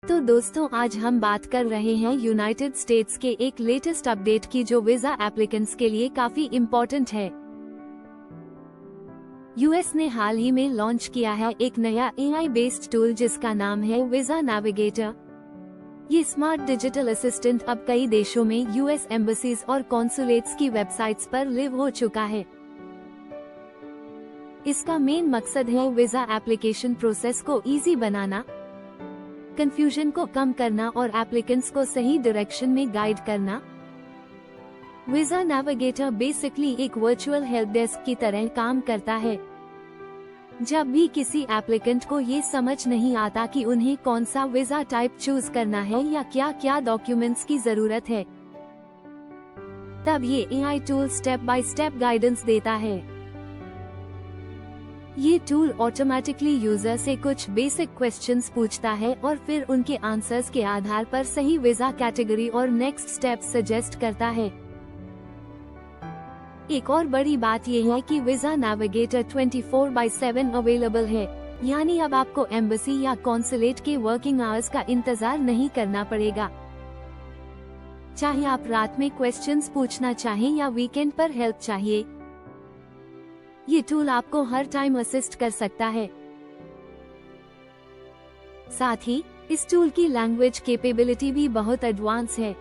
तो दोस्तों, आज हम बात कर रहे हैं यूनाइटेड स्टेट्स के एक लेटेस्ट अपडेट की जो वीजा एप्लीकेंट्स के लिए काफी इम्पोर्टेंट है। यूएस ने हाल ही में लॉन्च किया है एक नया एआई बेस्ड टूल जिसका नाम है वीजा नेविगेटर। ये स्मार्ट डिजिटल असिस्टेंट अब कई देशों में यूएस एम्बेसीज और कॉन्सुलेट्स की वेबसाइट्स पर लिव हो चुका है। इसका मेन मकसद है वीजा एप्लीकेशन प्रोसेस को इजी बनाना, कंफ्यूजन को कम करना और एप्लीकेंट्स को सही डायरेक्शन में गाइड करना। वीजा नेविगेटर बेसिकली एक वर्चुअल हेल्प डेस्क की तरह काम करता है। जब भी किसी एप्लीकेंट को ये समझ नहीं आता कि उन्हें कौन सा वीजा टाइप चूज करना है या क्या क्या डॉक्यूमेंट्स की जरूरत है, तब ये AI tool step by step guidance देता है। ये टूल ऑटोमेटिकली यूजर से कुछ बेसिक क्वेश्चंस पूछता है और फिर उनके आंसर्स के आधार पर सही वीजा कैटेगरी और नेक्स्ट स्टेप सजेस्ट करता है। एक और बड़ी बात यह है कि वीजा नेविगेटर 24/7 अवेलेबल है, यानी अब आपको एम्बेसी या कॉन्सुलेट के वर्किंग आवर्स का इंतजार नहीं करना पड़ेगा। चाहे आप रात में क्वेश्चंस पूछना चाहें या वीकेंड पर हेल्प चाहिए, ये टूल आपको हर टाइम असिस्ट कर सकता है। साथ ही इस टूल की लैंग्वेज कैपेबिलिटी भी बहुत एडवांस है।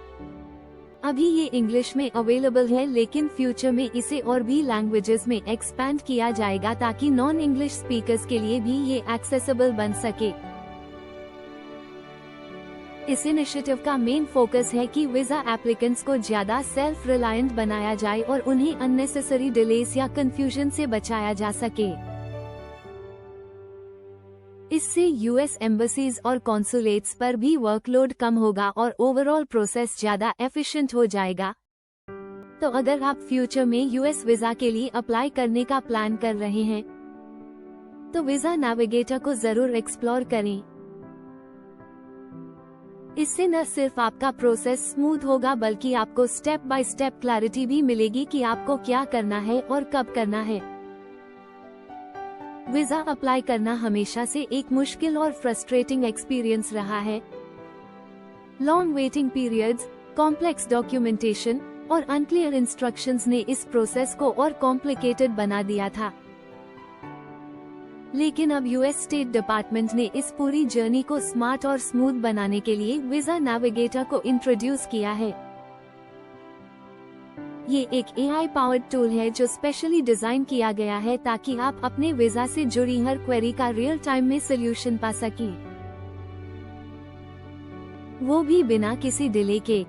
अभी ये इंग्लिश में अवेलेबल है, लेकिन फ्यूचर में इसे और भी लैंग्वेजेस में एक्सपैंड किया जाएगा ताकि नॉन इंग्लिश स्पीकर्स के लिए भी ये एक्सेसिबल बन सके। इस इनिशिएटिव का मेन फोकस है कि वीजा एप्लीकेंट्स को ज्यादा सेल्फ रिलायंट बनाया जाए और उन्हें अननेसेसरी डिलेस या कंफ्यूजन से बचाया जा सके। इससे यूएस एम्बेसीज और कॉन्सुलेट्स पर भी वर्कलोड कम होगा और ओवरऑल प्रोसेस ज्यादा एफिशिएंट हो जाएगा। तो अगर आप फ्यूचर में यूएस वीजा के लिए अप्लाई करने का प्लान कर रहे हैं, तो वीजा नेविगेटर को जरूर एक्सप्लोर करें। इससे न सिर्फ आपका प्रोसेस स्मूथ होगा, बल्कि आपको स्टेप बाय स्टेप क्लैरिटी भी मिलेगी कि आपको क्या करना है और कब करना है। वीजा अप्लाई करना हमेशा से एक मुश्किल और फ्रस्ट्रेटिंग एक्सपीरियंस रहा है। Long waiting periods, complex documentation और अनक्लियर इंस्ट्रक्शंस ने इस प्रोसेस को और कॉम्प्लिकेटेड बना दिया था। लेकिन अब यूएस स्टेट डिपार्टमेंट ने इस पूरी जर्नी को स्मार्ट और स्मूथ बनाने के लिए वीजा नेविगेटर को इंट्रोड्यूस किया है। ये एक एआई पावर्ड टूल है जो स्पेशली डिजाइन किया गया है ताकि आप अपने वीजा से जुड़ी हर क्वेरी का रियल टाइम में सोल्यूशन पा सकें, वो भी बिना किसी डिले के।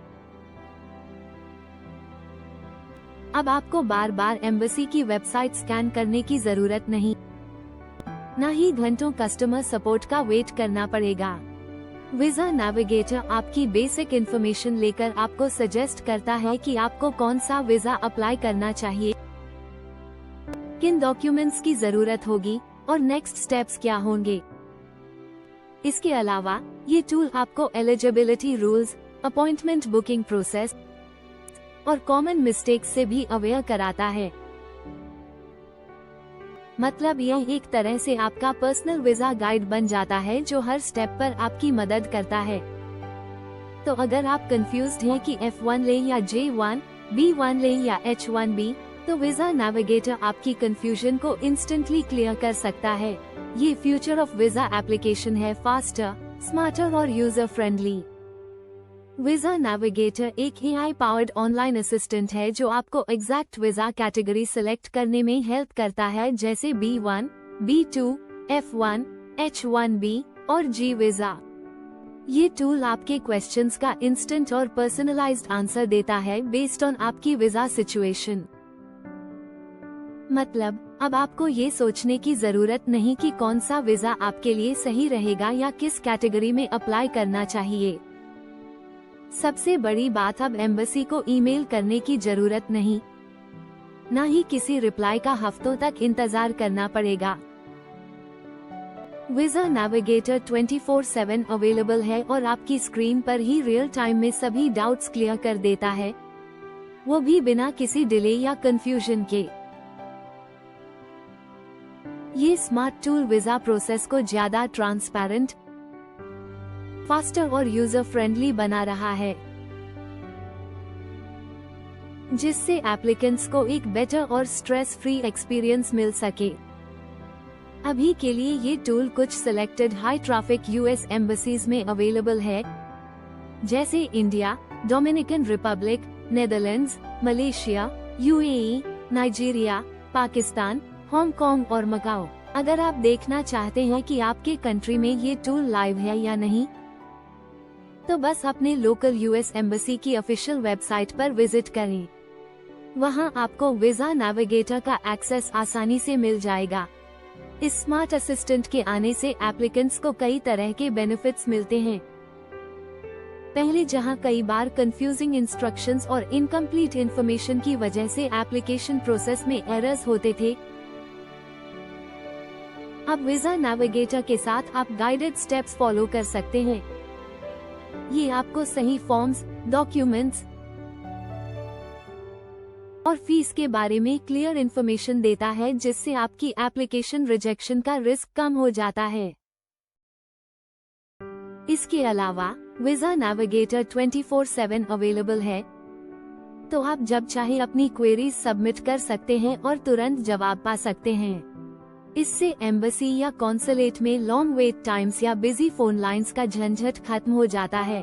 अब आपको बार बार एम्बेसी की वेबसाइट स्कैन करने की जरूरत नहीं, न ही घंटों कस्टमर सपोर्ट का वेट करना पड़ेगा। वीजा नेविगेटर आपकी बेसिक इन्फॉर्मेशन लेकर आपको सजेस्ट करता है कि आपको कौन सा वीजा अप्लाई करना चाहिए, किन डॉक्यूमेंट्स की जरूरत होगी और नेक्स्ट स्टेप्स क्या होंगे। इसके अलावा ये टूल आपको eligibility rules, appointment booking process और कॉमन मिस्टेक्स से भी अवेयर कराता है। मतलब यह एक तरह से आपका पर्सनल वीजा गाइड बन जाता है जो हर स्टेप पर आपकी मदद करता है। तो अगर आप कंफ्यूज्ड हैं कि F1 लें या J1, B1 लें या H1B, तो वीजा नेविगेटर आपकी कंफ्यूजन को इंस्टेंटली क्लियर कर सकता है। ये फ्यूचर ऑफ वीजा एप्लीकेशन है, फास्टर, स्मार्टर और यूजर फ्रेंडली। वीजा नेविगेटर एक एआई पावर्ड ऑनलाइन असिस्टेंट है जो आपको एग्जैक्ट वीजा कैटेगरी सिलेक्ट करने में हेल्प करता है, जैसे B1, B2, F1, H1B और G वीजा। ये टूल आपके क्वेश्चंस का इंस्टेंट और पर्सनलाइज्ड आंसर देता है बेस्ड ऑन आपकी वीजा सिचुएशन। मतलब अब आपको ये सोचने की जरूरत नहीं कि कौन सा वीजा आपके लिए सही रहेगा या किस कैटेगरी में अप्लाई करना चाहिए। सबसे बड़ी बात, अब एम्बेसी को ईमेल करने की जरूरत नहीं, न ही किसी रिप्लाई का हफ्तों तक इंतजार करना पड़ेगा। वीजा नेविगेटर 24/7 अवेलेबल है और आपकी स्क्रीन पर ही रियल टाइम में सभी डाउट्स क्लियर कर देता है, वो भी बिना किसी डिले या कंफ्यूजन के। ये स्मार्ट टूल वीजा प्रोसेस को ज्यादा ट्रांसपेरेंट, फास्टर और यूजर फ्रेंडली बना रहा है, जिससे एप्लीकेंट्स को एक बेटर और स्ट्रेस फ्री एक्सपीरियंस मिल सके। अभी के लिए ये टूल कुछ selected high traffic US embassies में अवेलेबल है, जैसे India, Dominican Republic, Netherlands, Malaysia, UAE, Nigeria, Pakistan, Hong Kong और मकाओ। अगर आप देखना चाहते हैं कि आपके कंट्री में ये टूल लाइव है या नहीं, तो बस अपने लोकल यूएस एम्बसी की ऑफिशियल वेबसाइट पर विजिट करें। वहां आपको वीजा नेविगेटर का एक्सेस आसानी से मिल जाएगा। इस स्मार्ट असिस्टेंट के आने से एप्लीकेंट्स को कई तरह के बेनिफिट्स मिलते हैं। पहले जहां कई बार कंफ्यूजिंग इंस्ट्रक्शंस और इनकम्प्लीट इंफॉर्मेशन की वजह से एप्लीकेशन प्रोसेस में एरर्स होते थे, अब वीजा नेविगेटर के साथ आप गाइडेड स्टेप्स फॉलो कर सकते हैं। ये आपको सही फॉर्म्स, डॉक्यूमेंट्स और फीस के बारे में क्लियर इन्फॉर्मेशन देता है, जिससे आपकी एप्लीकेशन रिजेक्शन का रिस्क कम हो जाता है। इसके अलावा वीजा नेविगेटर 24/7 अवेलेबल है, तो आप जब चाहे अपनी क्वेरीज सबमिट कर सकते हैं और तुरंत जवाब पा सकते हैं। इससे एम्बसी या कॉन्सुलेट में लॉन्ग वेट टाइम्स या बिजी फोन लाइंस का झंझट खत्म हो जाता है।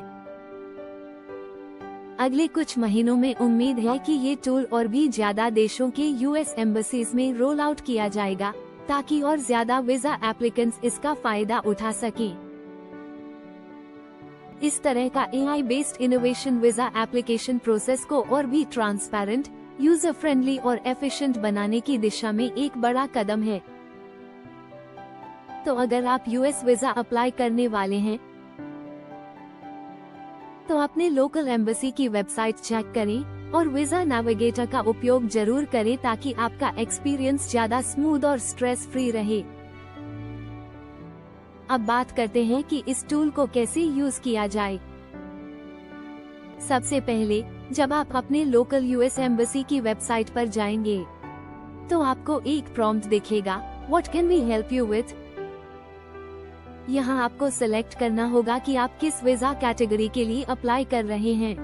अगले कुछ महीनों में उम्मीद है कि ये टूल और भी ज्यादा देशों के यूएस एम्बसीज में रोल आउट किया जाएगा, ताकि और ज्यादा वीजा एप्लीकेंट्स इसका फायदा उठा सकें। इस तरह का AI based innovation visa application process को और भी ट्रांसपेरेंट, यूजर फ्रेंडली और एफिशिएंट बनाने की दिशा में एक बड़ा कदम है। तो अगर आप यूएस वीजा अप्लाई करने वाले हैं, तो अपने लोकल एम्बसी की वेबसाइट चेक करें और वीजा नेविगेटर का उपयोग जरूर करें, ताकि आपका एक्सपीरियंस ज्यादा स्मूथ और स्ट्रेस फ्री रहे। अब बात करते हैं कि इस टूल को कैसे यूज किया जाए। सबसे पहले जब आप अपने लोकल यूएस एम्बसी की वेबसाइट पर जाएंगे, तो आपको एक प्रॉम्प्ट दिखेगा, what can we help you with. यहाँ आपको सिलेक्ट करना होगा कि आप किस वीजा कैटेगरी के लिए अप्लाई कर रहे हैं,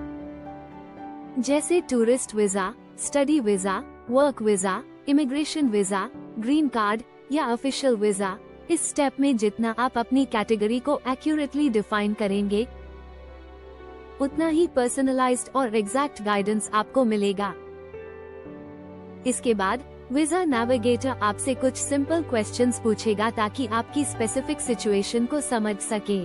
जैसे tourist visa, study visa, work visa, immigration visa, green card या ऑफिशियल वीजा। इस स्टेप में जितना आप अपनी कैटेगरी को एक्यूरेटली डिफाइन करेंगे, उतना ही पर्सनलाइज्ड और एग्जैक्ट गाइडेंस आपको मिलेगा। इसके बाद वीजा नेविगेटर आपसे कुछ सिंपल क्वेश्चंस पूछेगा, ताकि आपकी स्पेसिफिक सिचुएशन को समझ सके,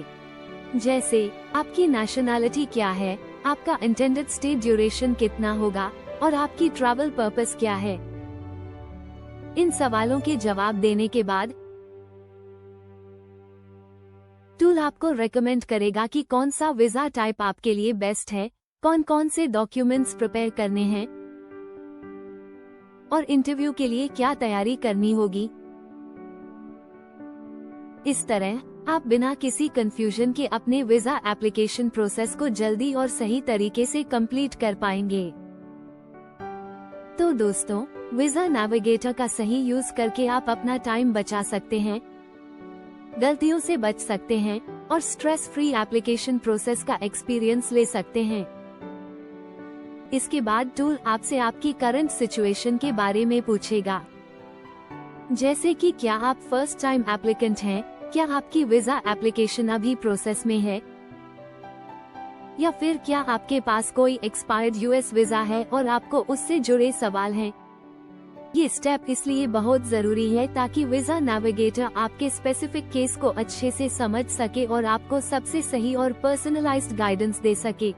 जैसे आपकी नेशनैलिटी क्या है, आपका इंटेंडेड स्टे ड्यूरेशन कितना होगा और आपकी ट्रैवल पर्पस क्या है। इन सवालों के जवाब देने के बाद टूल आपको रेकमेंड करेगा कि कौन सा वीजा टाइप आपके लिए बेस्ट है, कौन कौन से डॉक्यूमेंट्स प्रिपेयर करने हैं और इंटरव्यू के लिए क्या तैयारी करनी होगी। इस तरह आप बिना किसी कंफ्यूजन के अपने वीजा एप्लीकेशन प्रोसेस को जल्दी और सही तरीके से कंप्लीट कर पाएंगे। तो दोस्तों, वीजा नेविगेटर का सही यूज करके आप अपना टाइम बचा सकते हैं, गलतियों से बच सकते हैं और स्ट्रेस फ्री एप्लीकेशन प्रोसेस का एक्सपीरियंस ले सकते हैं। इसके बाद टूल आपसे आपकी करंट सिचुएशन के बारे में पूछेगा, जैसे कि क्या आप फर्स्ट टाइम एप्लीकेंट हैं, क्या आपकी वीजा एप्लीकेशन अभी प्रोसेस में है, या फिर क्या आपके पास कोई एक्सपायर्ड यूएस वीजा है और आपको उससे जुड़े सवाल हैं। ये स्टेप इसलिए बहुत जरूरी है ताकि वीजा नेविगेटर आपके स्पेसिफिक केस को अच्छे से समझ सके और आपको सबसे सही और पर्सनलाइज्ड गाइडेंस दे सके।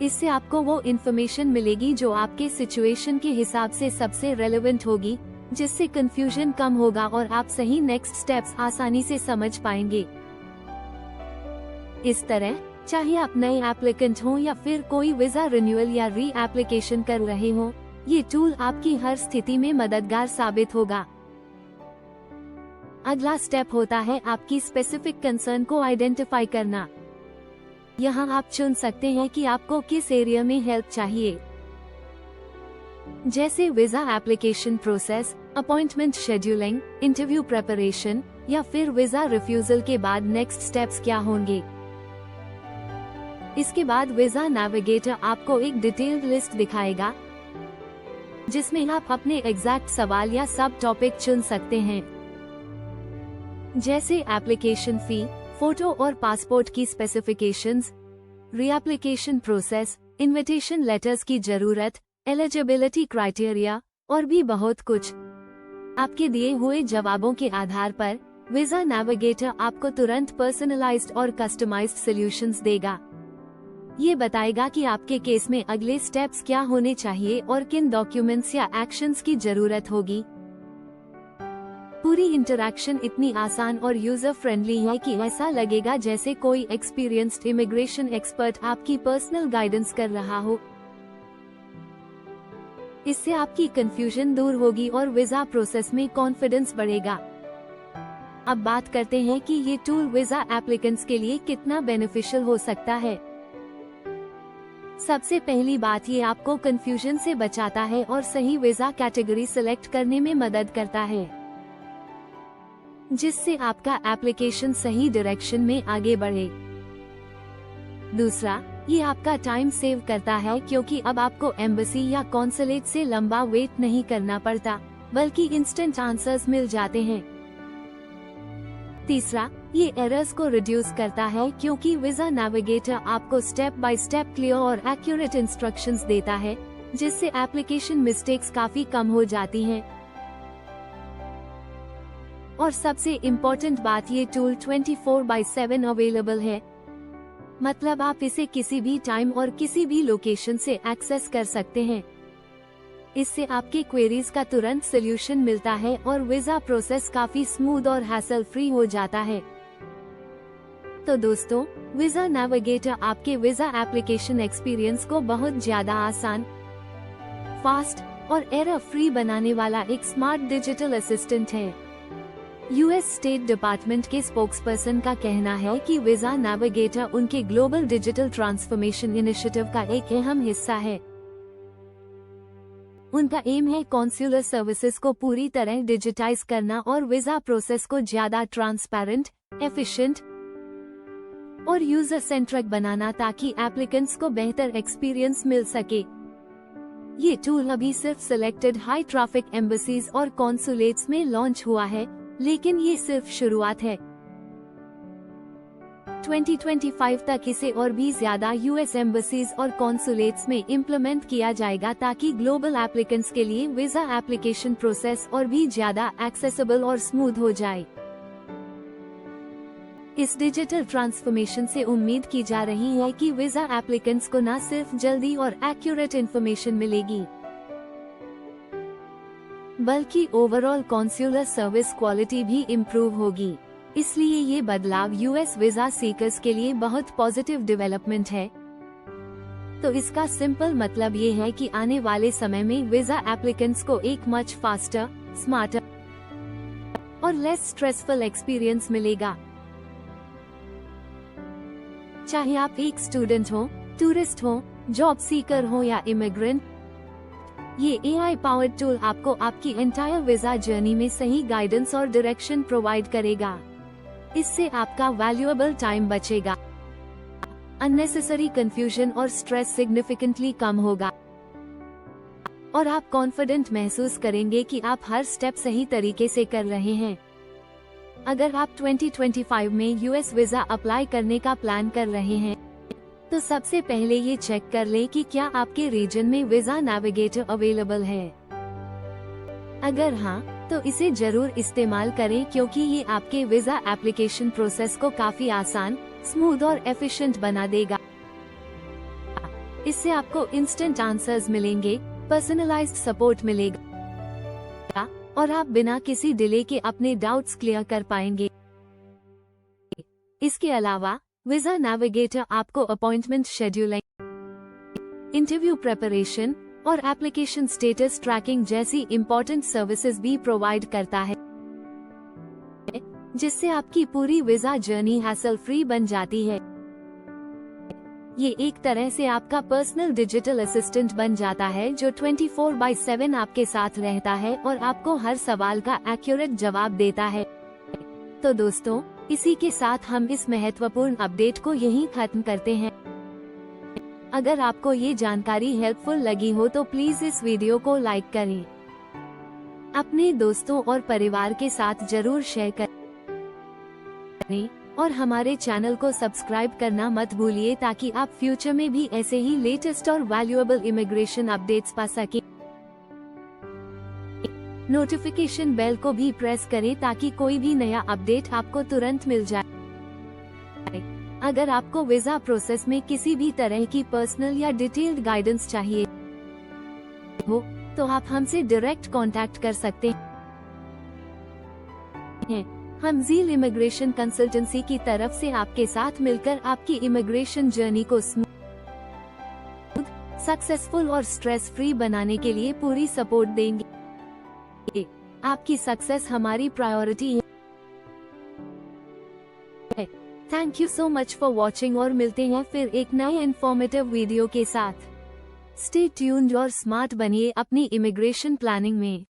इससे आपको वो इन्फॉर्मेशन मिलेगी जो आपके सिचुएशन के हिसाब से सबसे रेलेवेंट होगी, जिससे कंफ्यूजन कम होगा और आप सही नेक्स्ट स्टेप्स आसानी से समझ पाएंगे। इस तरह चाहे आप नए एप्लीकेंट हो या फिर कोई वीजा रिन्यूअल या री एप्लीकेशन कर रहे हो, ये टूल आपकी हर स्थिति में मददगार साबित होगा। अगला स्टेप होता है आपकी स्पेसिफिक कंसर्न को आइडेंटिफाई करना। यहाँ आप चुन सकते हैं कि आपको किस एरिया में हेल्प चाहिए, जैसे visa application process, appointment scheduling, interview preparation, या फिर वीजा रिफ्यूजल के बाद नेक्स्ट स्टेप्स क्या होंगे। इसके बाद वीजा नेविगेटर आपको एक डिटेल्ड लिस्ट दिखाएगा जिसमें आप अपने एग्जैक्ट सवाल या सब टॉपिक चुन सकते हैं, जैसे एप्लीकेशन फी, फोटो और पासपोर्ट की specifications, reapplication process, invitation letters की जरूरत, एलिजिबिलिटी क्राइटेरिया और भी बहुत कुछ। आपके दिए हुए जवाबों के आधार पर वीजा नेविगेटर आपको तुरंत पर्सनलाइज्ड और कस्टमाइज्ड सॉल्यूशंस देगा। ये बताएगा कि आपके केस में अगले स्टेप्स क्या होने चाहिए और किन डॉक्यूमेंट्स या एक्शंस की जरूरत होगी। पूरी इंटरैक्शन इतनी आसान और यूजर फ्रेंडली है कि ऐसा लगेगा जैसे कोई एक्सपीरियंस्ड इमिग्रेशन एक्सपर्ट आपकी पर्सनल गाइडेंस कर रहा हो। इससे आपकी कंफ्यूजन दूर होगी और वीजा प्रोसेस में कॉन्फिडेंस बढ़ेगा। अब बात करते हैं कि ये टूल वीजा एप्लीकेंट्स के लिए कितना बेनिफिशियल हो सकता है। सबसे पहली बात, ये आपको कंफ्यूजन से बचाता है और सही वीजा कैटेगरी सिलेक्ट करने में मदद करता है, जिससे आपका एप्लीकेशन सही डायरेक्शन में आगे बढ़े। दूसरा, ये आपका टाइम सेव करता है क्योंकि अब आपको एम्बेसी या कॉन्सुलेट से लंबा वेट नहीं करना पड़ता, बल्कि इंस्टेंट आंसर्स मिल जाते हैं। तीसरा, ये एरर्स को रिड्यूस करता है क्योंकि वीजा नेविगेटर आपको स्टेप बाय स्टेप क्लियर और एक्यूरेट इंस्ट्रक्शंस देता है, जिससे एप्लीकेशन मिस्टेक्स काफी कम हो जाती हैं। और सबसे इम्पोर्टेंट बात, ये टूल 24/7 अवेलेबल है, मतलब आप इसे किसी भी टाइम और किसी भी लोकेशन से एक्सेस कर सकते हैं। इससे आपके क्वेरीज का तुरंत सॉल्यूशन मिलता है और वीजा प्रोसेस काफी स्मूथ और हैसल फ्री हो जाता है। तो दोस्तों, वीजा नेविगेटर आपके वीजा एप्लीकेशन एक्सपीरियंस को बहुत ज्यादा आसान, फास्ट और एरर फ्री बनाने वाला एक स्मार्ट डिजिटल असिस्टेंट है। यूएस स्टेट डिपार्टमेंट के स्पोक्सपर्सन का कहना है कि वीजा नेविगेटर उनके ग्लोबल डिजिटल ट्रांसफॉर्मेशन इनिशिएटिव का एक अहम हिस्सा है। उनका एम है कॉन्सुलर सर्विसेज को पूरी तरह डिजिटाइज करना और वीजा प्रोसेस को ज्यादा ट्रांसपेरेंट, एफिशिएंट और यूजर सेंट्रिक बनाना, ताकि एप्लीकेंट्स को बेहतर एक्सपीरियंस मिल सके। ये टूल अभी सिर्फ सिलेक्टेड हाई ट्रैफिक एम्बेसीज और कॉन्सुलेट्स में लॉन्च हुआ है, लेकिन ये सिर्फ शुरुआत है। 2025 तक इसे और भी ज्यादा यूएस एम्बेसीज और कॉन्सुलेट्स में इम्प्लीमेंट किया जाएगा, ताकि ग्लोबल एप्लीकेंट्स के लिए वीजा एप्लीकेशन प्रोसेस और भी ज्यादा एक्सेसिबल और स्मूथ हो जाए। इस डिजिटल ट्रांसफॉर्मेशन से उम्मीद की जा रही है कि वीजा एप्लीकेंट्स को न सिर्फ जल्दी और एक्यूरेट इन्फॉर्मेशन मिलेगी, बल्कि ओवरऑल कॉन्सुलर सर्विस क्वालिटी भी इम्प्रूव होगी। इसलिए ये बदलाव यूएस वीजा सीकर्स के लिए बहुत पॉजिटिव डेवलपमेंट है। तो इसका सिंपल मतलब ये है कि आने वाले समय में वीजा एप्लीकेंट्स को एक मच फास्टर, स्मार्टर और लेस स्ट्रेसफुल एक्सपीरियंस मिलेगा। चाहे आप एक स्टूडेंट हो, टूरिस्ट हो, जॉब सीकर हो या इमिग्रेंट, ये AI पावर्ड टूल आपको आपकी एंटायर वीजा जर्नी में सही गाइडेंस और डायरेक्शन प्रोवाइड करेगा। इससे आपका वैल्यूएबल टाइम बचेगा, अननेसेसरी कंफ्यूजन और स्ट्रेस सिग्निफिकेंटली कम होगा, और आप कॉन्फिडेंट महसूस करेंगे कि आप हर स्टेप सही तरीके से कर रहे हैं। अगर आप 2025 में यूएस वीजा अप्लाई करने का प्लान कर रहे हैं, तो सबसे पहले ये चेक कर लें कि क्या आपके रीजन में वीजा नेविगेटर अवेलेबल है। अगर हाँ, तो इसे जरूर इस्तेमाल करें, क्योंकि ये आपके वीजा एप्लीकेशन प्रोसेस को काफी आसान, स्मूथ और एफिशिएंट बना देगा। इससे आपको इंस्टेंट आंसर्स मिलेंगे, पर्सनलाइज्ड सपोर्ट मिलेगा और आप बिना किसी डिले के अपने डाउट्स क्लियर कर पाएंगे। इसके अलावा वीजा नेविगेटर आपको अपॉइंटमेंट शेड्यूलिंग, इंटरव्यू प्रिपरेशन और एप्लीकेशन स्टेटस ट्रैकिंग जैसी इम्पोर्टेंट सर्विसेज भी प्रोवाइड करता है, जिससे आपकी पूरी वीजा जर्नी हैसल फ्री बन जाती है। ये एक तरह से आपका पर्सनल डिजिटल असिस्टेंट बन जाता है, जो 24/7 आपके साथ रहता है और आपको हर सवाल का एक्यूरेट जवाब देता है। तो दोस्तों, इसी के साथ हम इस महत्वपूर्ण अपडेट को यहीं खत्म करते हैं। अगर आपको ये जानकारी हेल्पफुल लगी हो तो प्लीज इस वीडियो को लाइक करें, अपने दोस्तों और परिवार के साथ जरूर शेयर करें और हमारे चैनल को सब्सक्राइब करना मत भूलिए ताकि आप फ्यूचर में भी ऐसे ही लेटेस्ट और वैल्यूएबल इमिग्रेशन अपडेट्स पा सकें। नोटिफिकेशन बेल को भी प्रेस करें ताकि कोई भी नया अपडेट आपको तुरंत मिल जाए। अगर आपको वीजा प्रोसेस में किसी भी तरह की पर्सनल या डिटेल्ड गाइडेंस चाहिए हो तो आप हमसे डायरेक्ट कांटेक्ट कर सकते हैं। हम ज़ील इमिग्रेशन कंसल्टेंसी की तरफ से आपके साथ मिलकर आपकी इमिग्रेशन जर्नी को स्मूथ, सक्सेसफुल और स्ट्रेस फ्री बनाने के लिए पूरी सपोर्ट देंगे। आपकी सक्सेस हमारी प्रायोरिटी है। Thank you so much for watching और मिलते हैं फिर एक नए इन्फॉर्मेटिव वीडियो के साथ। स्टे ट्यून्ड और स्मार्ट बनिए अपनी इमिग्रेशन प्लानिंग में।